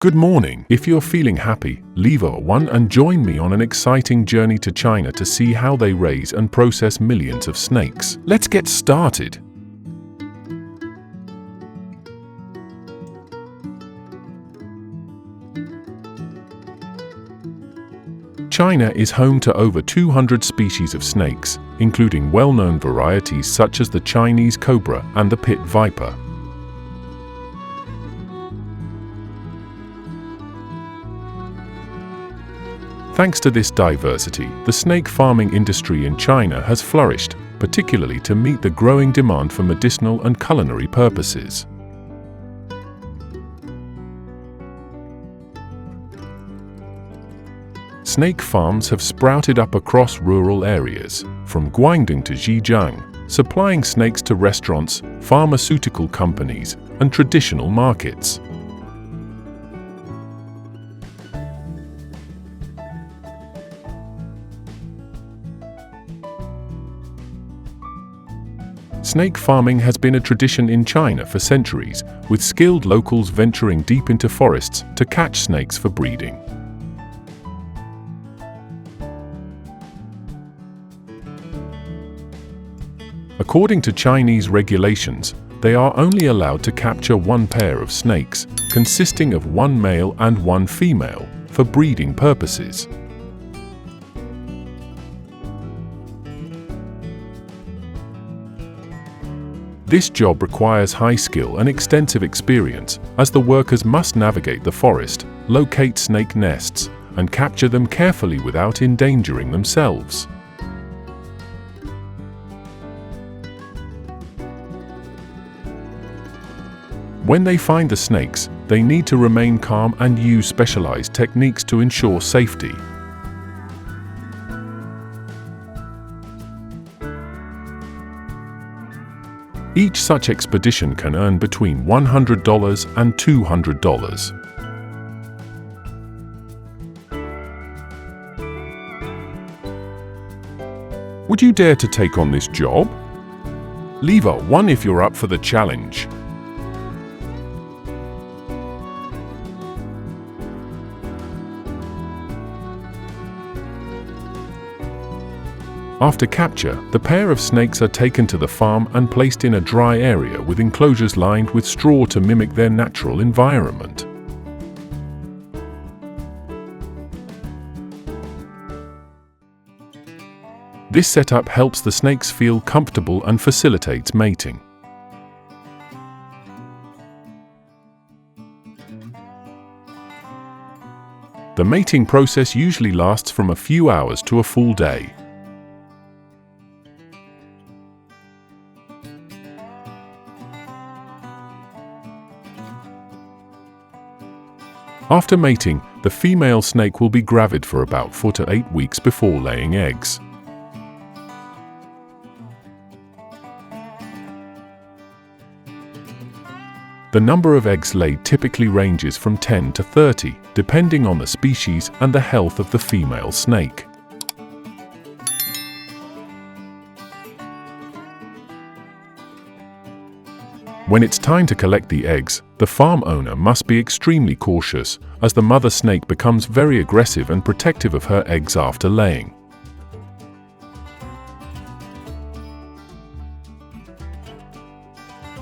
Good morning. If you're feeling happy, leave a 1 and join me on an exciting journey to China to see how they raise and process millions of snakes. Let's get started. China is home to over 200 species of snakes, including well-known varieties such as the Chinese cobra and the pit viper. Thanks to this diversity, the snake farming industry in China has flourished, particularly to meet the growing demand for medicinal and culinary purposes. Snake farms have sprouted up across rural areas, from Guangdong to Zhejiang, supplying snakes to restaurants, pharmaceutical companies, and traditional markets. Snake farming has been a tradition in China for centuries, with skilled locals venturing deep into forests to catch snakes for breeding. According to Chinese regulations, they are only allowed to capture one pair of snakes, consisting of one male and one female, for breeding purposes. This job requires high skill and extensive experience, as the workers must navigate the forest, locate snake nests, and capture them carefully without endangering themselves. When they find the snakes, they need to remain calm and use specialized techniques to ensure safety. Each such expedition can earn between $100 and $200. Would you dare to take on this job? Leave a 1 if you're up for the challenge. After capture, the pair of snakes are taken to the farm and placed in a dry area with enclosures lined with straw to mimic their natural environment. This setup helps the snakes feel comfortable and facilitates mating. The mating process usually lasts from a few hours to a full day. After mating, the female snake will be gravid for about 4 to 8 weeks before laying eggs. The number of eggs laid typically ranges from 10 to 30, depending on the species and the health of the female snake. When it's time to collect the eggs, the farm owner must be extremely cautious, as the mother snake becomes very aggressive and protective of her eggs after laying.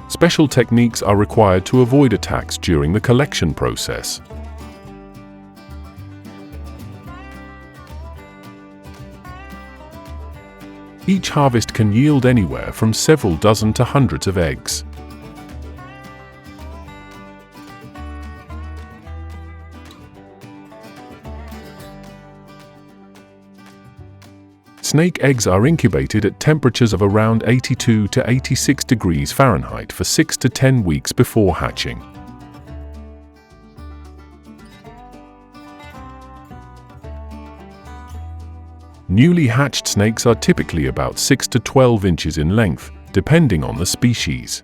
Special techniques are required to avoid attacks during the collection process. Each harvest can yield anywhere from several dozen to hundreds of eggs. Snake eggs are incubated at temperatures of around 82 to 86 degrees Fahrenheit for 6 to 10 weeks before hatching. Newly hatched snakes are typically about 6 to 12 inches in length, depending on the species.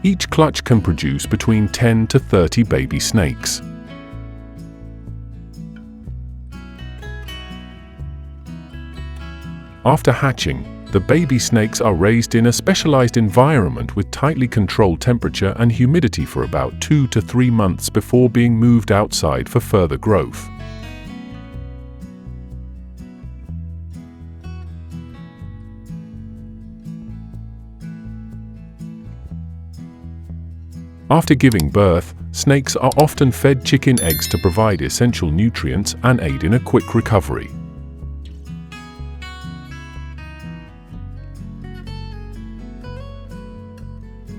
Each clutch can produce between 10 to 30 baby snakes. After hatching, The baby snakes are raised in a specialized environment with tightly controlled temperature and humidity for about 2 to 3 months before being moved outside for further growth. After giving birth, snakes are often fed chicken eggs to provide essential nutrients and aid in a quick recovery.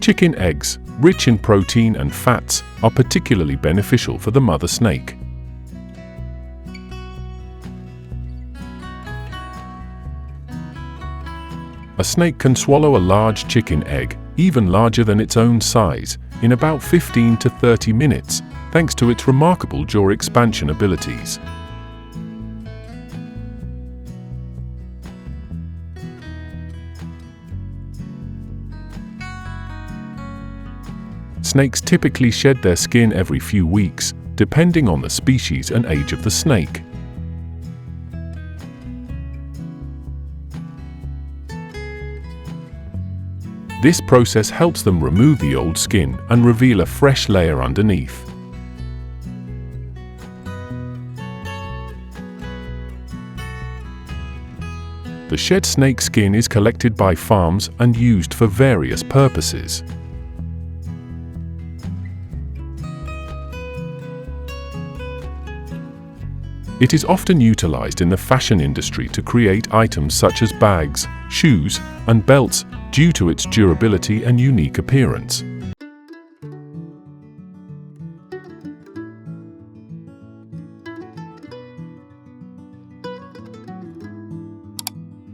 Chicken eggs, rich in protein and fats, are particularly beneficial for the mother snake. A snake can swallow a large chicken egg, even larger than its own size, in about 15 to 30 minutes, thanks to its remarkable jaw expansion abilities. Snakes typically shed their skin every few weeks, depending on the species and age of the snake. This process helps them remove the old skin and reveal a fresh layer underneath. The shed snake skin is collected by farms and used for various purposes. It is often utilized in the fashion industry to create items such as bags, shoes, and belts due to its durability and unique appearance.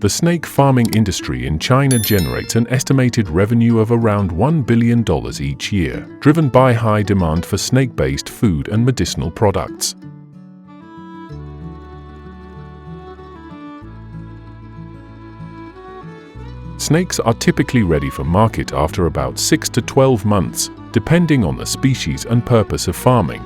The snake farming industry in China generates an estimated revenue of around $1 billion each year, driven by high demand for snake-based food and medicinal products. Snakes are typically ready for market after about 6 to 12 months, depending on the species and purpose of farming.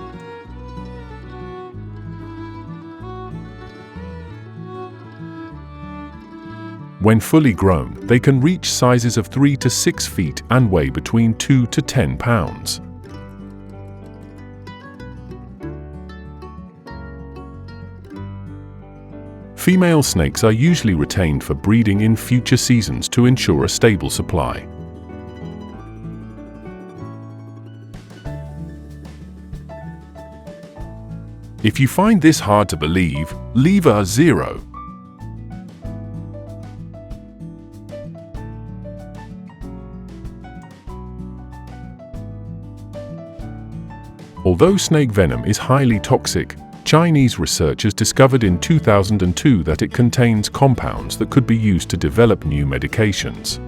When fully grown, they can reach sizes of 3 to 6 feet and weigh between 2 to 10 pounds. Female snakes are usually retained for breeding in future seasons to ensure a stable supply. If you find this hard to believe, leave a 0. Although snake venom is highly toxic, Chinese researchers discovered in 2002 that it contains compounds that could be used to develop new medications.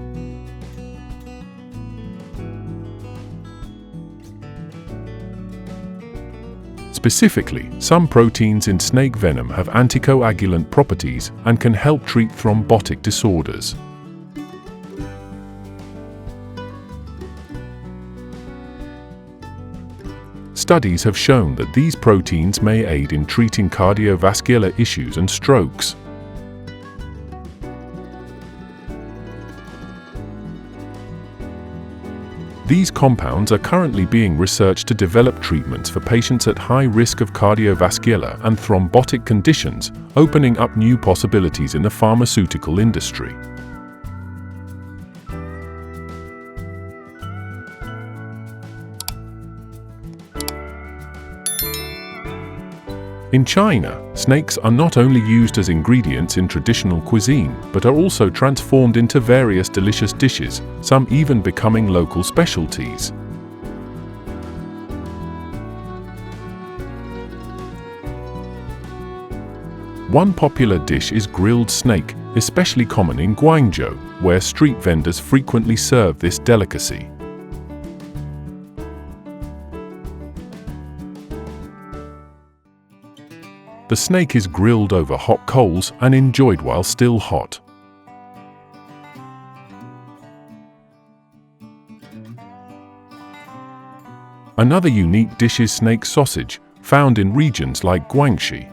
Specifically, some proteins in snake venom have anticoagulant properties and can help treat thrombotic disorders. Studies have shown that these proteins may aid in treating cardiovascular issues and strokes. These compounds are currently being researched to develop treatments for patients at high risk of cardiovascular and thrombotic conditions, opening up new possibilities in the pharmaceutical industry. In China, snakes are not only used as ingredients in traditional cuisine, but are also transformed into various delicious dishes, some even becoming local specialties. One popular dish is grilled snake, especially common in Guangzhou, where street vendors frequently serve this delicacy. The snake is grilled over hot coals and enjoyed while still hot. Another unique dish is snake sausage, found in regions like Guangxi.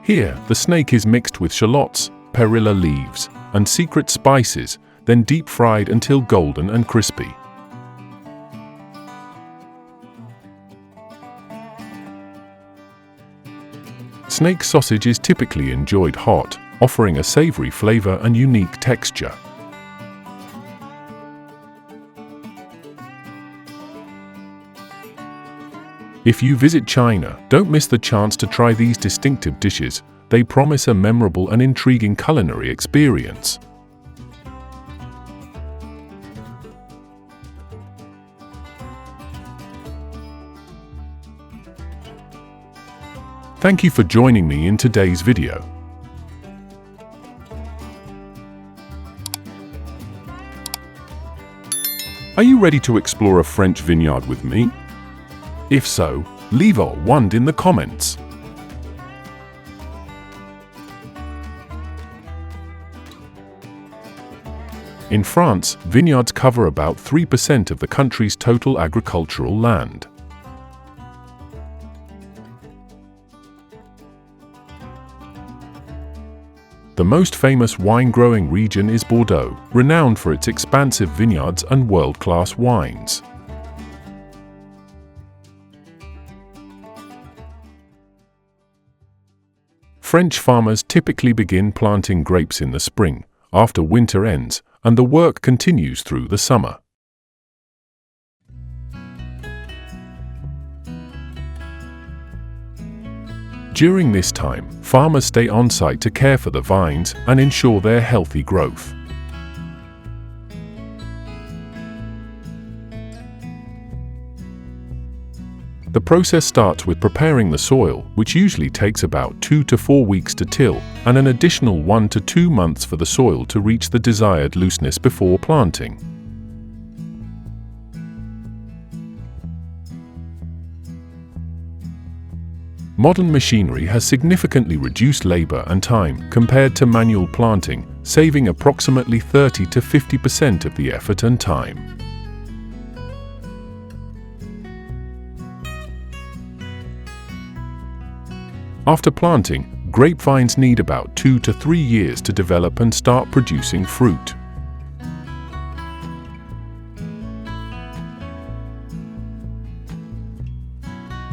Here, the snake is mixed with shallots, perilla leaves, and secret spices, then deep fried until golden and crispy. Snake sausage is typically enjoyed hot, offering a savory flavor and unique texture. If you visit China, don't miss the chance to try these distinctive dishes. They promise a memorable and intriguing culinary experience. Thank you for joining me in today's video. Are you ready to explore a French vineyard with me? If so, leave a 1 in the comments. In France, vineyards cover about 3% of the country's total agricultural land. The most famous wine-growing region is Bordeaux, renowned for its expansive vineyards and world-class wines. French farmers typically begin planting grapes in the spring, after winter ends, and the work continues through the summer. During this time, farmers stay on site to care for the vines and ensure their healthy growth. The process starts with preparing the soil, which usually takes about 2 to 4 weeks to till, and an additional 1 to 2 months for the soil to reach the desired looseness before planting. Modern machinery has significantly reduced labor and time compared to manual planting, saving approximately 30 to 50% of the effort and time. After planting, grapevines need about 2 to 3 years to develop and start producing fruit.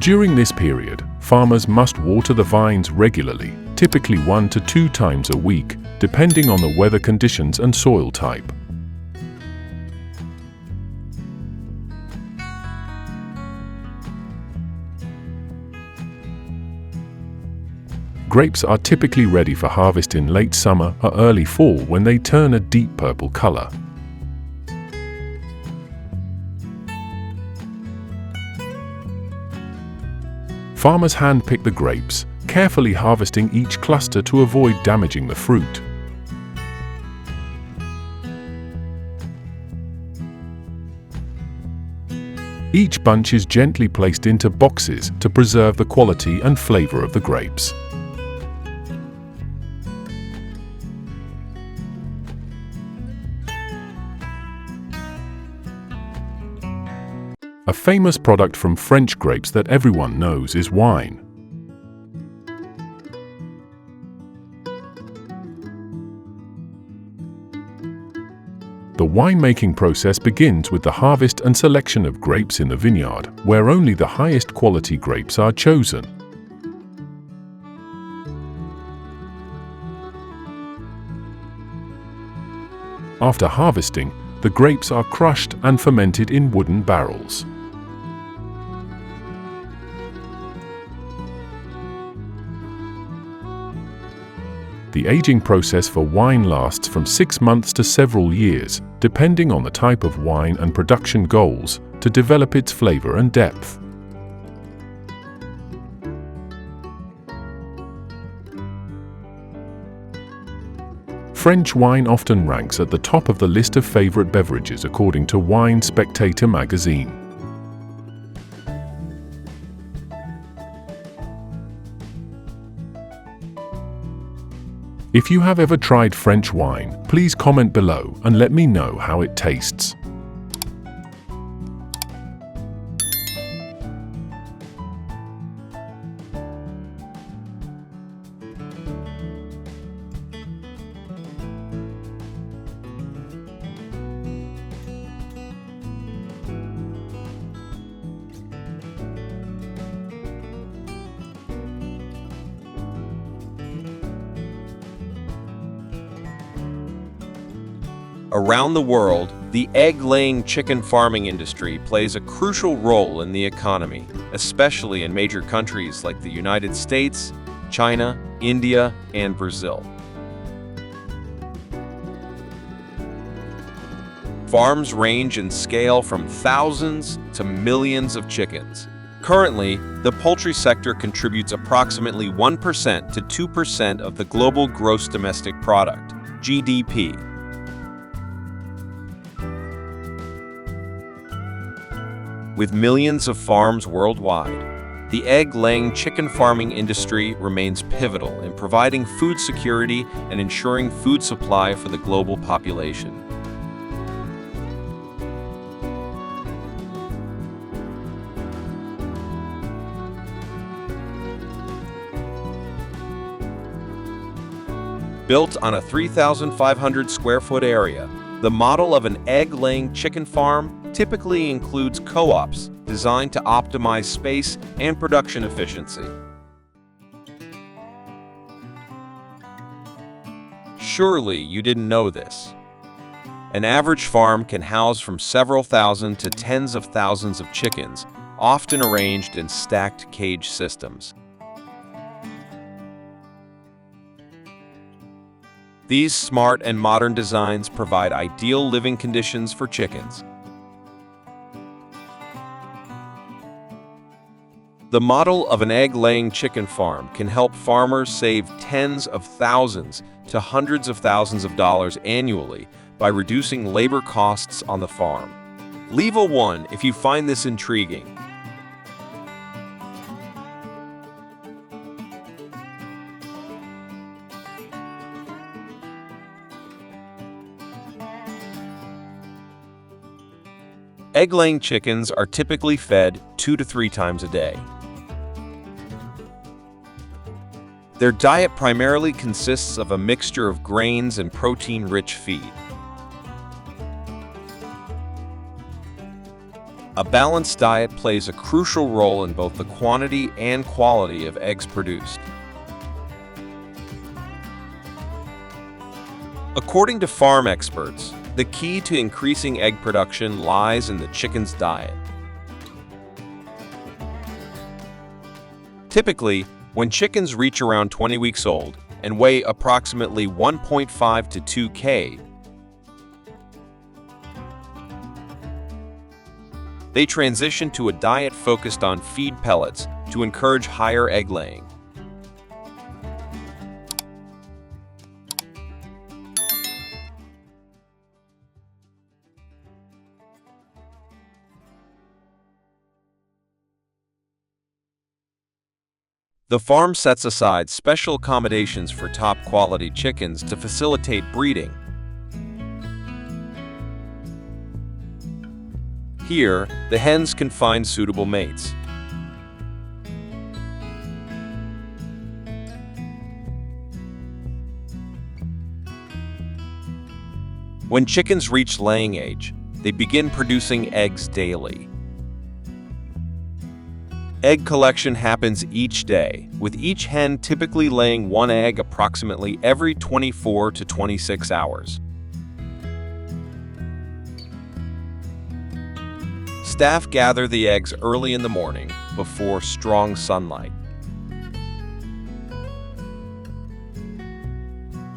During this period, farmers must water the vines regularly, typically 1 to 2 times a week, depending on the weather conditions and soil type. Grapes are typically ready for harvest in late summer or early fall when they turn a deep purple color. Farmers hand-pick the grapes, carefully harvesting each cluster to avoid damaging the fruit. Each bunch is gently placed into boxes to preserve the quality and flavor of the grapes. A famous product from French grapes that everyone knows is wine. The winemaking process begins with the harvest and selection of grapes in the vineyard, where only the highest quality grapes are chosen. After harvesting, the grapes are crushed and fermented in wooden barrels. The aging process for wine lasts from 6 months to several years, depending on the type of wine and production goals, to develop its flavor and depth. French wine often ranks at the top of the list of favorite beverages according to Wine Spectator magazine. If you have ever tried French wine, please comment below and let me know how it tastes. Around the world, the egg-laying chicken farming industry plays a crucial role in the economy, especially in major countries like the United States, China, India, and Brazil. Farms range in scale from thousands to millions of chickens. Currently, the poultry sector contributes approximately 1% to 2% of the global gross domestic product, GDP. With millions of farms worldwide, the egg-laying chicken farming industry remains pivotal in providing food security and ensuring food supply for the global population. Built on a 3,500 square foot area, the model of an egg-laying chicken farm typically includes co-ops designed to optimize space and production efficiency. Surely you didn't know this. An average farm can house from several thousand to tens of thousands of chickens, often arranged in stacked cage systems. These smart and modern designs provide ideal living conditions for chickens. The model of an egg-laying chicken farm can help farmers save tens of thousands to hundreds of thousands of dollars annually by reducing labor costs on the farm. Leave a 1 if you find this intriguing. Egg-laying chickens are typically fed 2 to 3 times a day. Their diet primarily consists of a mixture of grains and protein-rich feed. A balanced diet plays a crucial role in both the quantity and quality of eggs produced. According to farm experts, the key to increasing egg production lies in the chicken's diet. Typically, when chickens reach around 20 weeks old and weigh approximately 1.5 to 2 kg, they transition to a diet focused on feed pellets to encourage higher egg laying. The farm sets aside special accommodations for top-quality chickens to facilitate breeding. Here, the hens can find suitable mates. When chickens reach laying age, they begin producing eggs daily. Egg collection happens each day, with each hen typically laying 1 egg approximately every 24 to 26 hours. Staff gather the eggs early in the morning, before strong sunlight.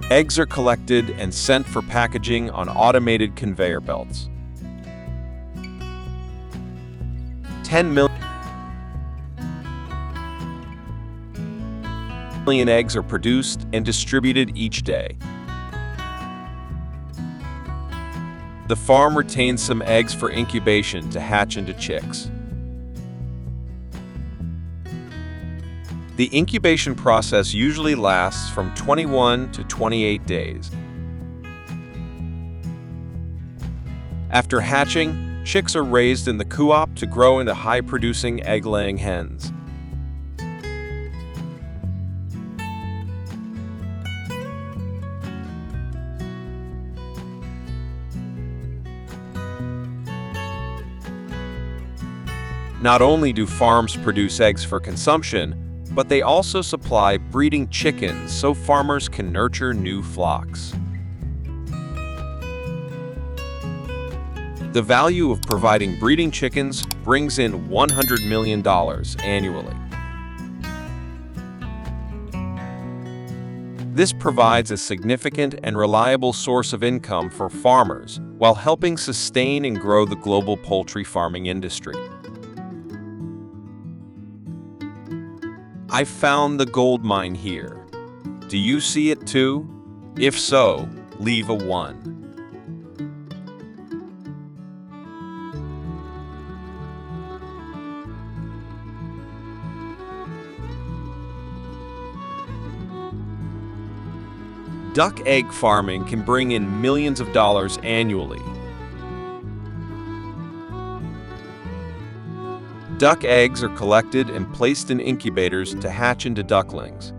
Eggs are collected and sent for packaging on automated conveyor belts. 10 million eggs are produced and distributed each day. The farm retains some eggs for incubation to hatch into chicks. The incubation process usually lasts from 21 to 28 days. After hatching, chicks are raised in the co-op to grow into high-producing egg-laying hens. Not only do farms produce eggs for consumption, but they also supply breeding chickens so farmers can nurture new flocks. The value of providing breeding chickens brings in $100 million annually. This provides a significant and reliable source of income for farmers while helping sustain and grow the global poultry farming industry. I found the gold mine here. Do you see it too? If so, leave a 1. Duck egg farming can bring in millions of dollars annually. Duck eggs are collected and placed in incubators to hatch into ducklings.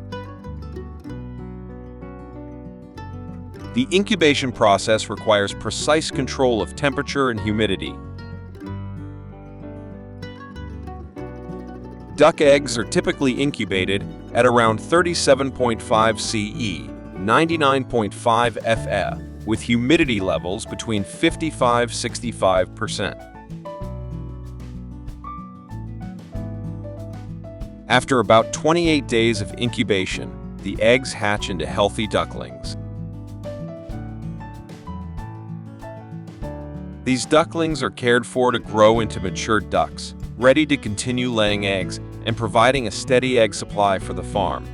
The incubation process requires precise control of temperature and humidity. Duck eggs are typically incubated at around 37.5 CE, 99.5 FE, with humidity levels between 55–65%. After about 28 days of incubation, the eggs hatch into healthy ducklings. These ducklings are cared for to grow into mature ducks, ready to continue laying eggs and providing a steady egg supply for the farm.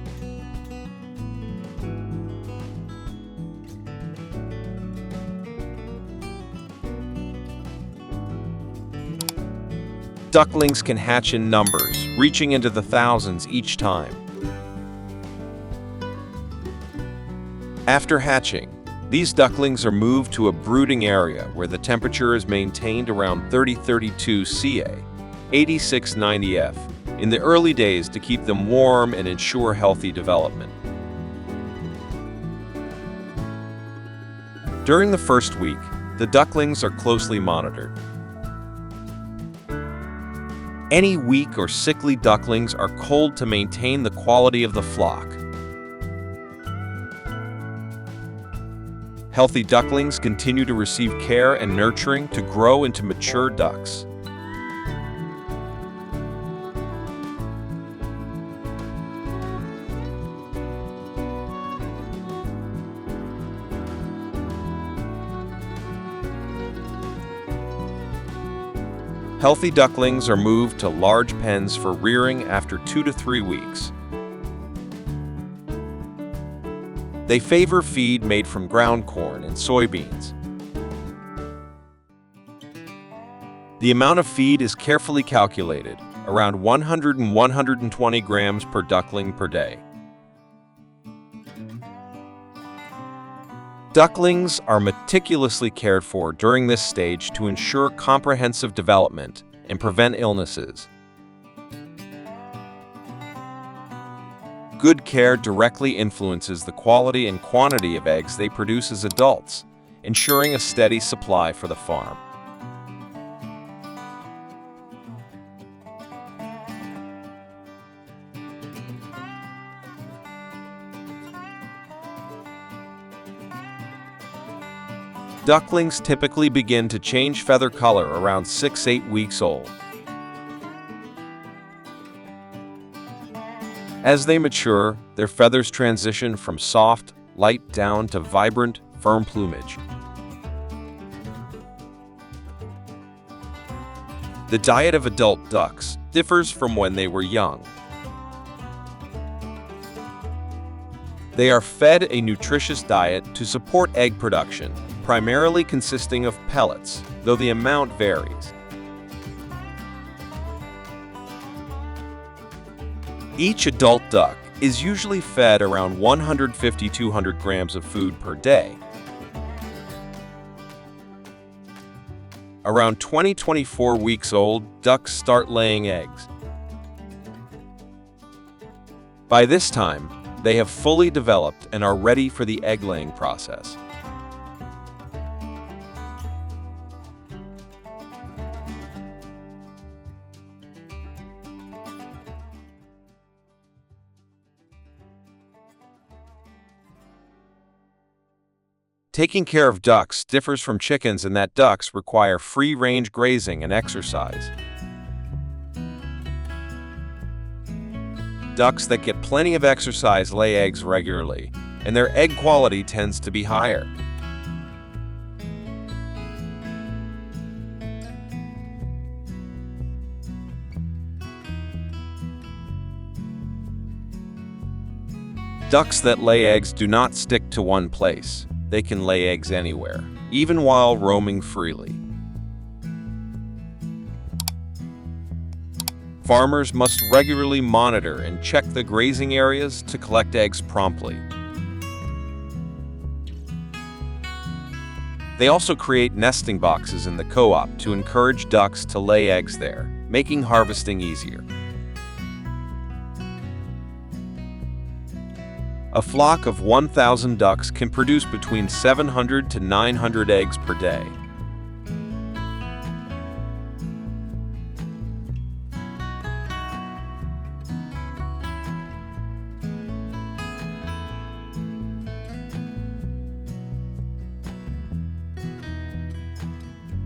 Ducklings can hatch in numbers, reaching into the thousands each time. After hatching, these ducklings are moved to a brooding area where the temperature is maintained around 30–32 Ca, 86–90 F, in the early days to keep them warm and ensure healthy development. During the first week, the ducklings are closely monitored. Any weak or sickly ducklings are culled to maintain the quality of the flock. Healthy ducklings continue to receive care and nurturing to grow into mature ducks. Healthy ducklings are moved to large pens for rearing after 2 to 3 weeks. They favor feed made from ground corn and soybeans. The amount of feed is carefully calculated, around 100 and 120 grams per duckling per day. Ducklings are meticulously cared for during this stage to ensure comprehensive development and prevent illnesses. Good care directly influences the quality and quantity of eggs they produce as adults, ensuring a steady supply for the farm. Ducklings typically begin to change feather color around 6–8 weeks old. As they mature, their feathers transition from soft, light down to vibrant, firm plumage. The diet of adult ducks differs from when they were young. They are fed a nutritious diet to support egg production, primarily consisting of pellets, though the amount varies. Each adult duck is usually fed around 150–200 grams of food per day. Around 20–24 weeks old, ducks start laying eggs. By this time, they have fully developed and are ready for the egg-laying process. Taking care of ducks differs from chickens in that ducks require free-range grazing and exercise. Ducks that get plenty of exercise lay eggs regularly, and their egg quality tends to be higher. Ducks that lay eggs do not stick to one place. They can lay eggs anywhere, even while roaming freely. Farmers must regularly monitor and check the grazing areas to collect eggs promptly. They also create nesting boxes in the co-op to encourage ducks to lay eggs there, making harvesting easier. A flock of 1,000 ducks can produce between 700 to 900 eggs per day.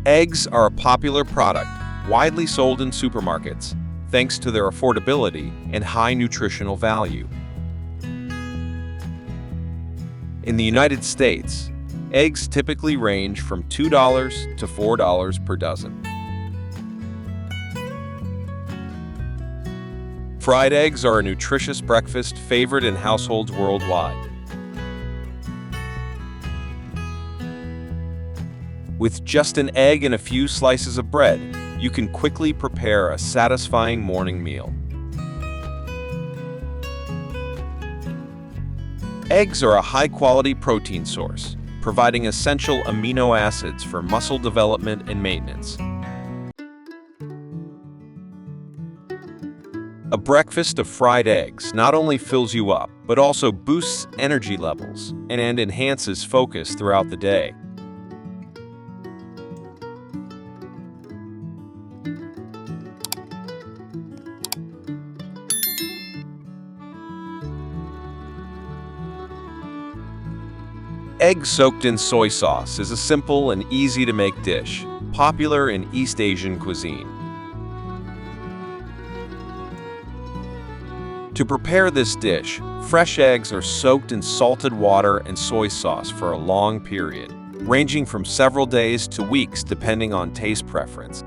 Eggs are a popular product, widely sold in supermarkets, thanks to their affordability and high nutritional value. In the United States, eggs typically range from $2 to $4 per dozen. Fried eggs are a nutritious breakfast favorite in households worldwide. With just an egg and a few slices of bread, you can quickly prepare a satisfying morning meal. Eggs are a high-quality protein source, providing essential amino acids for muscle development and maintenance. A breakfast of fried eggs not only fills you up, but also boosts energy levels and enhances focus throughout the day. Egg soaked in soy sauce is a simple and easy-to-make dish, popular in East Asian cuisine. To prepare this dish, fresh eggs are soaked in salted water and soy sauce for a long period, ranging from several days to weeks depending on taste preference.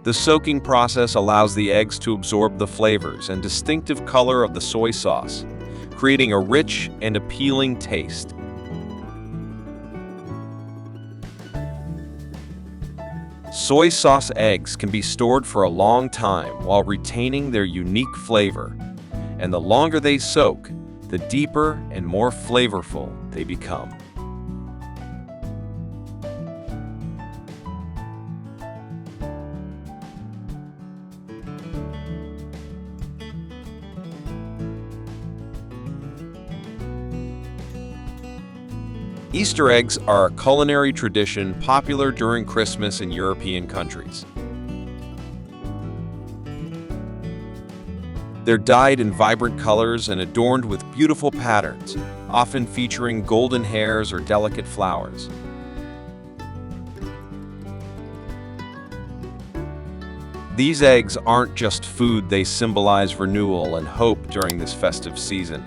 The soaking process allows the eggs to absorb the flavors and distinctive color of the soy sauce, creating a rich and appealing taste. Soy sauce eggs can be stored for a long time while retaining their unique flavor, and the longer they soak, the deeper and more flavorful they become. Easter eggs are a culinary tradition popular during Christmas in European countries. They're dyed in vibrant colors and adorned with beautiful patterns, often featuring golden hairs or delicate flowers. These eggs aren't just food, they symbolize renewal and hope during this festive season.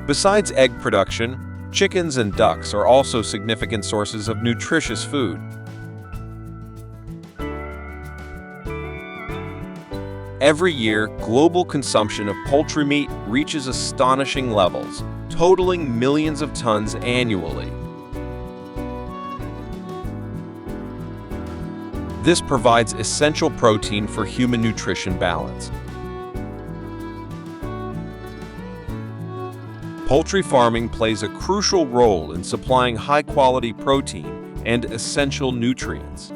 Besides egg production, chickens and ducks are also significant sources of nutritious food. Every year, global consumption of poultry meat reaches astonishing levels, totaling millions of tons annually. This provides essential protein for human nutrition balance. Poultry farming plays a crucial role in supplying high-quality protein and essential nutrients.